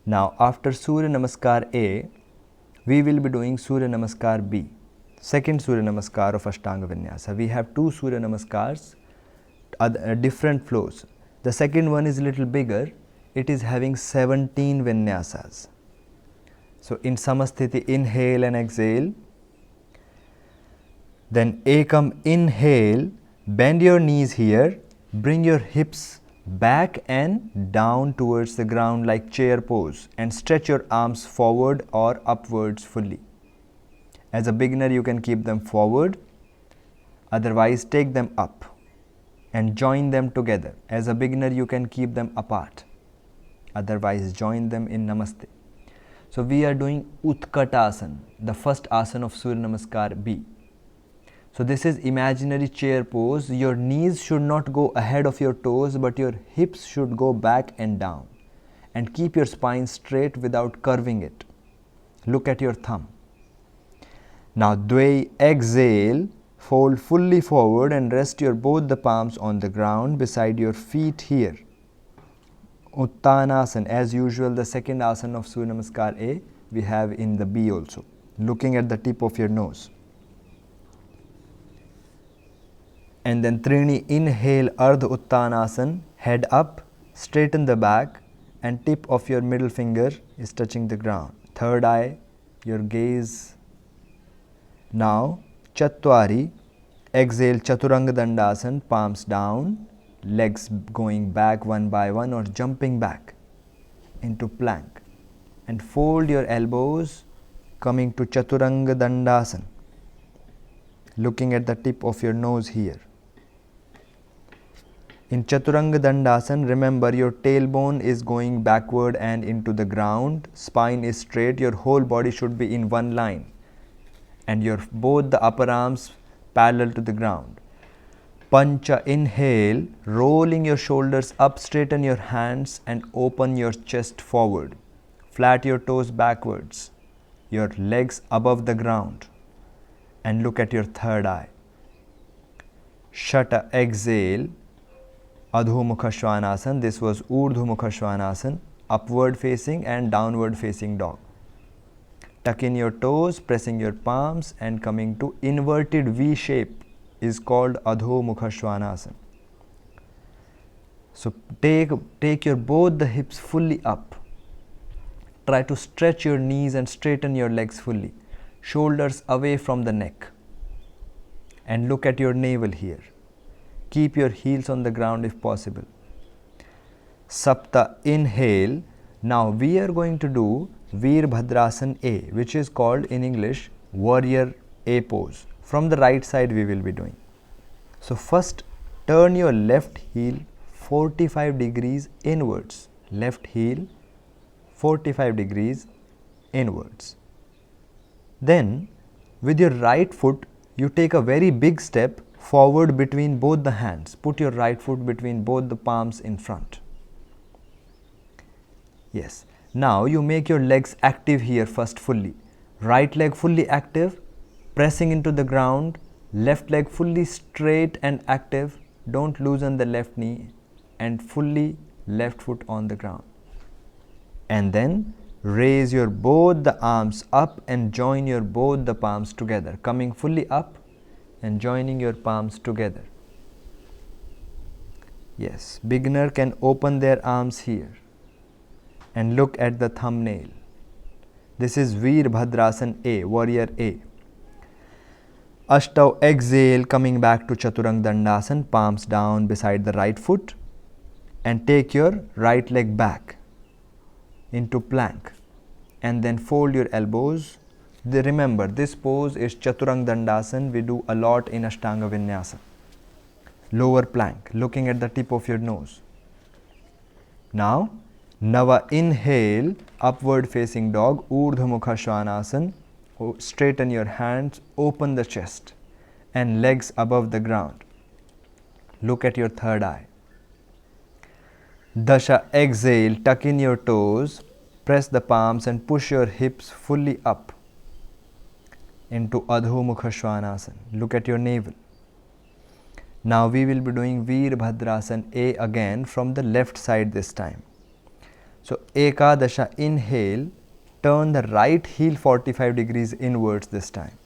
Now after Surya Namaskar A, we will be doing Surya Namaskar B, second Surya Namaskar of Ashtanga Vinyasa. We have two Surya Namaskars, different flows. The second one is a little bigger. It is having 17 Vinyasas. So in Samasthiti, inhale and exhale. Then Ekam, inhale, bend your knees here, bring your hips back and down towards the ground like chair pose, and stretch your arms forward or upwards fully. As a beginner, you can keep them forward, otherwise take them up and join them together. As a beginner, you can keep them apart, otherwise join them in Namaste. So we are doing Utkatasana, the first asana of Surya Namaskar B. So this is imaginary chair pose. Your knees should not go ahead of your toes, but your hips should go back and down. And keep your spine straight without curving it. Look at your thumb. Now Dvai, exhale, fold fully forward and rest your both the palms on the ground beside your feet here. Uttanasana, as usual, the second asana of Surya Namaskar A, we have in the B also. Looking at the tip of your nose. And then Trini, inhale, Ardha Uttanasana, head up, straighten the back, and tip of your middle finger is touching the ground. Third eye, your gaze. Now, Chatwari, exhale, Chaturanga Dandasana, palms down, legs going back one by one or jumping back into plank. And fold your elbows, coming to Chaturanga Dandasana, looking at the tip of your nose here. In Chaturanga Dandasana, remember your tailbone is going backward and into the ground, spine is straight, your whole body should be in one line, and your both the upper arms parallel to the ground. Pancha, inhale, rolling your shoulders up, straighten your hands and open your chest forward. Flat your toes backwards, your legs above the ground, and look at your third eye. Shata, exhale, Adho Mukha Svanasana. This was Urdhva Mukha Svanasana, upward facing and downward facing dog. Tuck in your toes, pressing your palms and coming to inverted V shape is called Adho Mukha Svanasana. So take your both the hips fully up. Try to stretch your knees and straighten your legs fully. Shoulders away from the neck. And look at your navel here. Keep your heels on the ground if possible. Sapta, inhale. Now we are going to do Veerbhadrasana A, which is called in English Warrior A pose. From the right side we will be doing. So first turn your left heel 45 degrees inwards. Left heel 45 degrees inwards. Then with your right foot you take a very big step forward between both the hands. Put your right foot between both the palms in front. Yes. Now you make your legs active here first fully. Right leg fully active, pressing into the ground. Left leg fully straight and active. Don't loosen the left knee and fully left foot on the ground. And then raise your both the arms up and join your both the palms together. Coming fully up and joining your palms together. Yes, beginner can open their arms here and look at the thumbnail. This is Veerbhadrasana A, Warrior A. Ashtav, exhale, coming back to Chaturanga Dandasana, palms down beside the right foot, and take your right leg back into plank and then fold your elbows. Remember, this pose is Chaturanga Dandasana. We do a lot in Ashtanga Vinyasa. Lower plank, looking at the tip of your nose. Now, Nava, inhale, upward facing dog, Urdhva Mukha Svanasana. Straighten your hands, open the chest and legs above the ground. Look at your third eye. Dasha, exhale, tuck in your toes, press the palms and push your hips fully up into Adho Mukha Svanasana. Look at your navel. Now we will be doing Veerbhadrasana A again from the left side this time. So Ekadasha, inhale, turn the right heel 45 degrees inwards this time.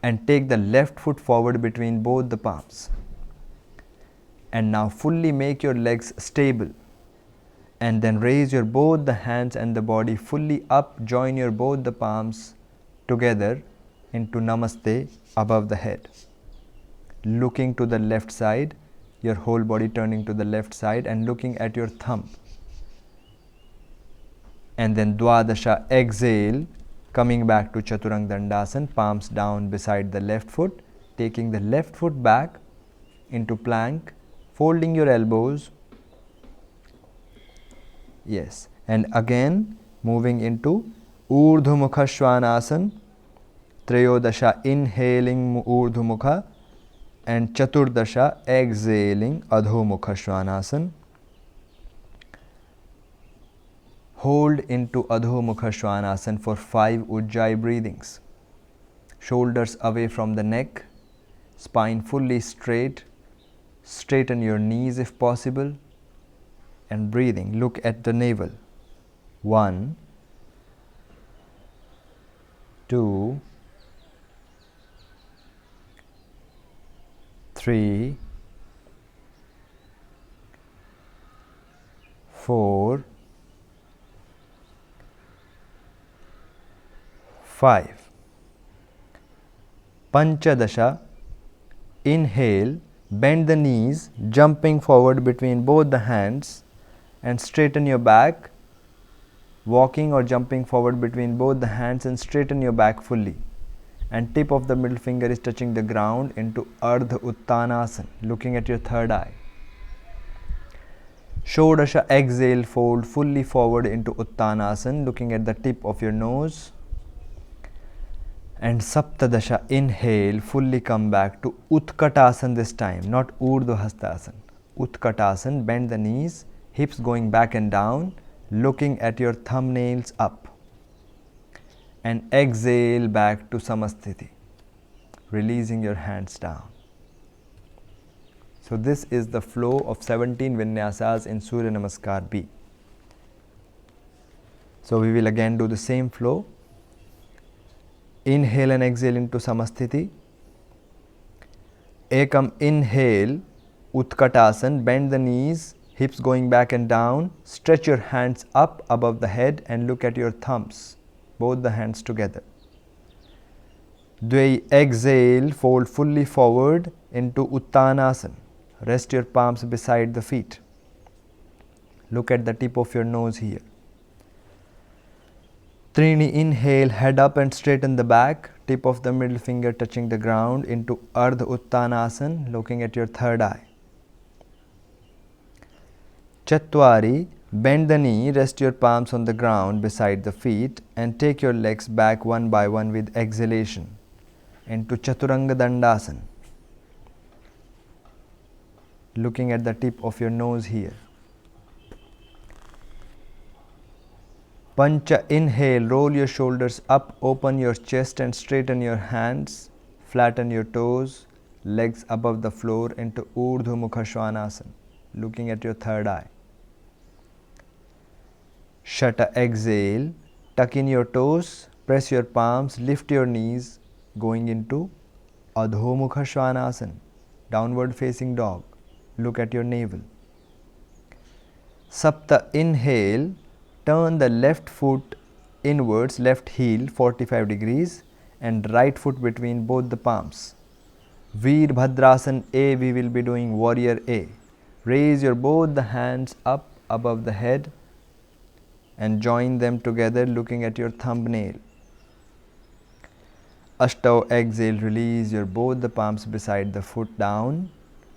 And take the left foot forward between both the palms. And now fully make your legs stable. And then raise your both the hands and the body fully up. Join your both the palms together into Namaste above the head. Looking to the left side, your whole body turning to the left side and looking at your thumb. And then Dwadasha, exhale, coming back to Chaturanga Dandasana, palms down beside the left foot, taking the left foot back into plank, folding your elbows. Yes, and again moving into Urdhva Mukha Svanasana, Trayodasha, inhaling Urdhva Mukha, and Chaturdasha, exhaling Adho Mukha Svanasana. Hold into Adho Mukha Svanasana for 5 Ujjayi breathings. Shoulders away from the neck, spine fully straight, straighten your knees if possible, and breathing. Look at the navel. 1, 2, 3, 4, 5. Panchadasha, inhale, bend the knees, jumping forward between both the hands and straighten your back, walking or jumping forward between both the hands and straighten your back fully. And tip of the middle finger is touching the ground into Ardha Uttanasana, looking at your third eye. Shodasha, exhale, fold fully forward into Uttanasana, looking at the tip of your nose. And Saptadasha, inhale, fully come back to Utkatasana this time, not Urdhva Hastasana. Utkatasana, bend the knees, hips going back and down, looking at your thumbnails up. And exhale back to Samasthiti, releasing your hands down. So this is the flow of 17 vinyasas in Surya Namaskar B. So we will again do the same flow. Inhale and exhale into Samasthiti. Ekam, inhale, Utkatasana, bend the knees, hips going back and down, stretch your hands up above the head and look at your thumbs, both the hands together. Dvai, exhale, fold fully forward into Uttanasana. Rest your palms beside the feet. Look at the tip of your nose here. Trini, inhale, head up and straighten the back, tip of the middle finger touching the ground into Ardha Uttanasana, looking at your third eye. Chatwari, bend the knee, rest your palms on the ground beside the feet and take your legs back one by one with exhalation into Chaturanga Dandasana, looking at the tip of your nose here. Pancha, inhale, roll your shoulders up, open your chest and straighten your hands, flatten your toes, legs above the floor into Urdhva Mukha Svanasana, looking at your third eye. Shata, exhale, tuck in your toes, press your palms, lift your knees, going into Adho Mukha Svanasana, downward facing dog, look at your navel. Sapta, inhale, turn the left foot inwards, left heel 45 degrees and right foot between both the palms. Veer Bhadrasana A, we will be doing Warrior A. Raise your both the hands up above the head and join them together looking at your thumbnail. Ashtau, exhale, release your both the palms beside the foot down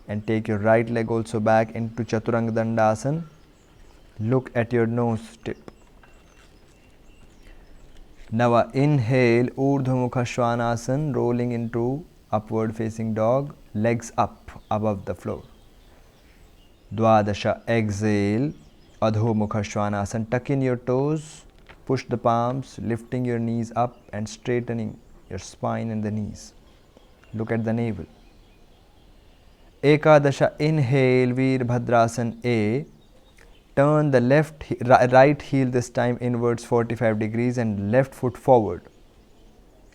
and take your right leg also back into Chaturanga Dandasana. Look at your nose tip. Nava, inhale, Urdhva Mukha Svanasana, rolling into upward facing dog, legs up above the floor. Dwadasha, exhale, Adho Mukha Svanasana, tuck in your toes, push the palms, lifting your knees up and straightening your spine and the knees. Look at the navel. Ekadasha, inhale, Veer Bhadrasana A, Turn the right heel this time inwards 45 degrees and left foot forward.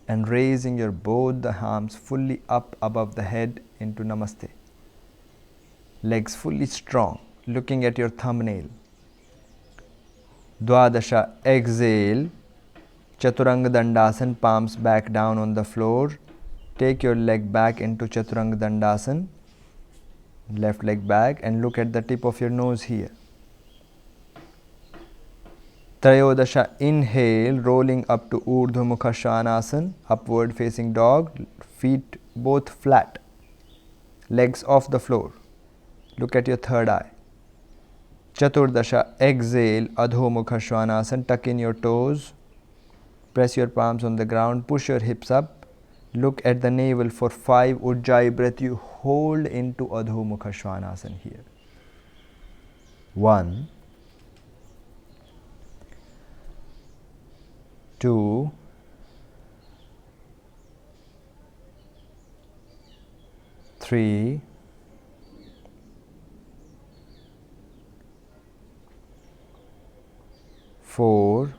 And raising your both the arms fully up above the head into Namaste. Legs fully strong, looking at your thumbnail. Dwadasha, exhale. Chaturanga Dandasana, palms back down on the floor. Take your leg back into Chaturanga Dandasana. Left leg back and look at the tip of your nose here. Trayodasha, inhale, rolling up to Urdhva Mukha Svanasana, upward facing dog, feet both flat, legs off the floor. Look at your third eye. Chaturdasha, exhale, Adho Mukha Svanasana, tuck in your toes, press your palms on the ground, push your hips up, look at the navel for 5 Ujjayi breath. You hold into Adho Mukha Svanasana here. 1, 2, 3, 4,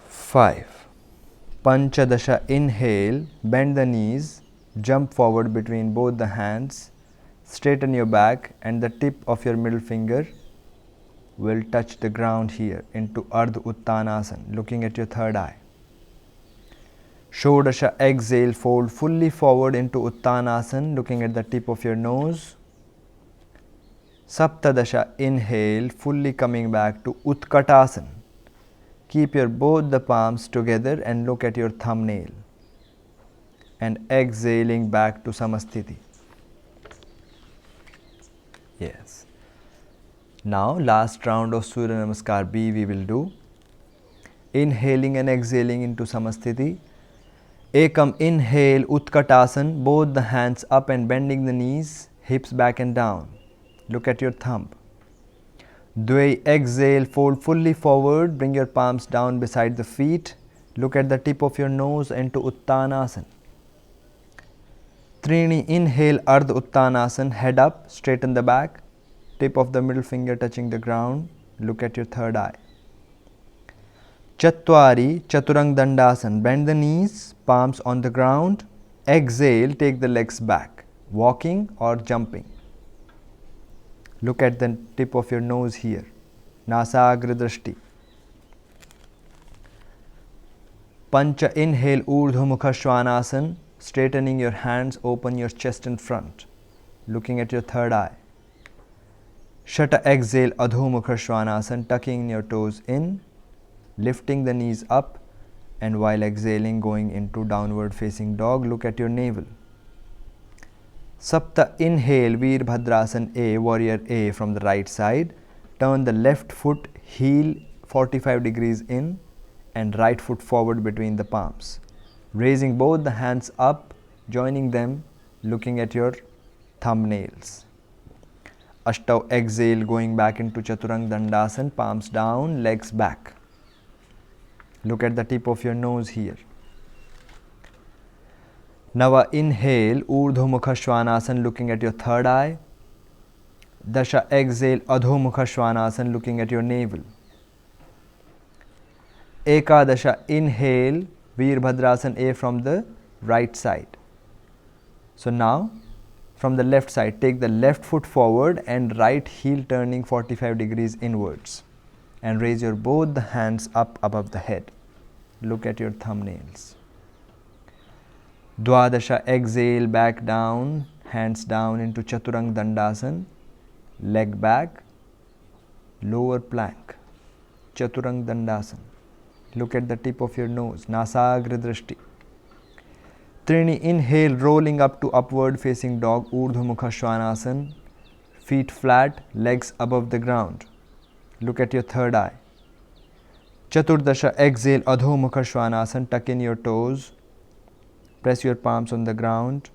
5. Panchadasha, inhale, bend the knees, jump forward between both the hands, straighten your back, and the tip of your middle finger will touch the ground here into Ardha Uttanasana, looking at your third eye. Shodasha, exhale, fold fully forward into Uttanasana, looking at the tip of your nose. Saptadasha, inhale, fully coming back to Utkatasana. Keep your both the palms together and look at your thumbnail. And exhaling back to Samasthiti. Yes. Now last round of Surya Namaskar B we will do. Inhaling and exhaling into Samasthiti. Ekam, inhale, Utkatasana, both the hands up and bending the knees, hips back and down. Look at your thumb. Dvai, exhale, fold fully forward, bring your palms down beside the feet. Look at the tip of your nose into Uttanasana. Trini, inhale, Ardha Uttanasana, head up, straighten the back, tip of the middle finger touching the ground. Look at your third eye. Chatwari, Chaturanga Dandasana, bend the knees, palms on the ground. Exhale, take the legs back, walking or jumping. Look at the tip of your nose here. Nasagra Drishti. Pancha, inhale, Urdhva Mukha Svanasana, straightening your hands, open your chest in front, looking at your third eye. Shata, exhale, Adho Mukha Svanasana, tucking your toes in, lifting the knees up, and while exhaling, going into downward facing dog, look at your navel. Sapta, inhale, Veerbhadrasana A, warrior A from the right side. Turn the left foot, heel 45 degrees in and right foot forward between the palms. Raising both the hands up, joining them, looking at your thumbnails. Ashtav, exhale, going back into Chaturanga Dandasana, palms down, legs back. Look at the tip of your nose here. Nava, inhale, Urdhva Mukha Svanasana, looking at your third eye. Dasha, exhale, Adho Mukha Svanasana, looking at your navel. Ekadasha, inhale, Veerbhadrasana A from the right side. So now, from the left side, take the left foot forward and right heel turning 45 degrees inwards. And raise your both the hands up above the head. Look at your thumbnails. Dwadasha, exhale, back down, hands down into Chaturanga Dandasana, leg back, lower plank, Chaturanga Dandasana. Look at the tip of your nose, Nasagra Drishti. Trini, inhale, rolling up to upward facing dog, Urdhva Mukha Svanasana, feet flat, legs above the ground. Look at your third eye. Chaturdasha, exhale, Adho Mukha Svanasana, tuck in your toes, press your palms on the ground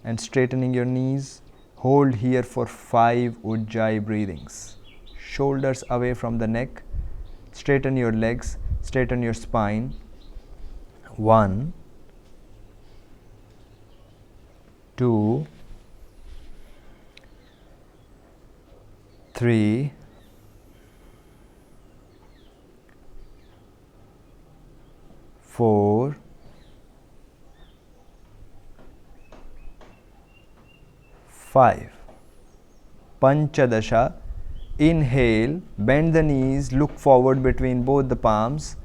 and straightening your knees. Hold here for 5 Ujjayi breathings. Shoulders away from the neck. Straighten your legs, straighten your spine. 1, 2, 3, 4, 5. Panchadasha. Inhale, bend the knees, look forward between both the palms,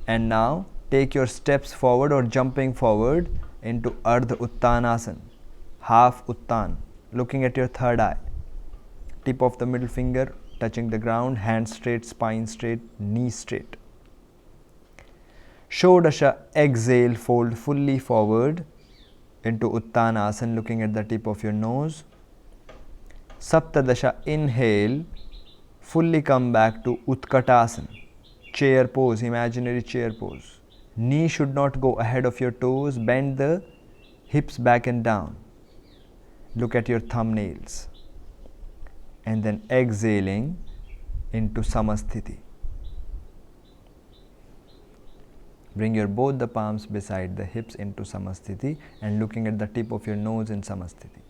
and now take your steps forward or jumping forward into Ardha Uttanasana, half Uttan, looking at your third eye. Tip of the middle finger touching the ground, hands straight, spine straight, knees straight. Shodasha, exhale, fold fully forward into Uttanasana, looking at the tip of your nose. Saptadasha, inhale, fully come back to Utkatasana, chair pose, imaginary chair pose. Knee should not go ahead of your toes, bend the hips back and down. Look at your thumbnails. And then exhaling into Samasthiti. Bring your both the palms beside the hips into Samasthiti and looking at the tip of your nose in Samasthiti.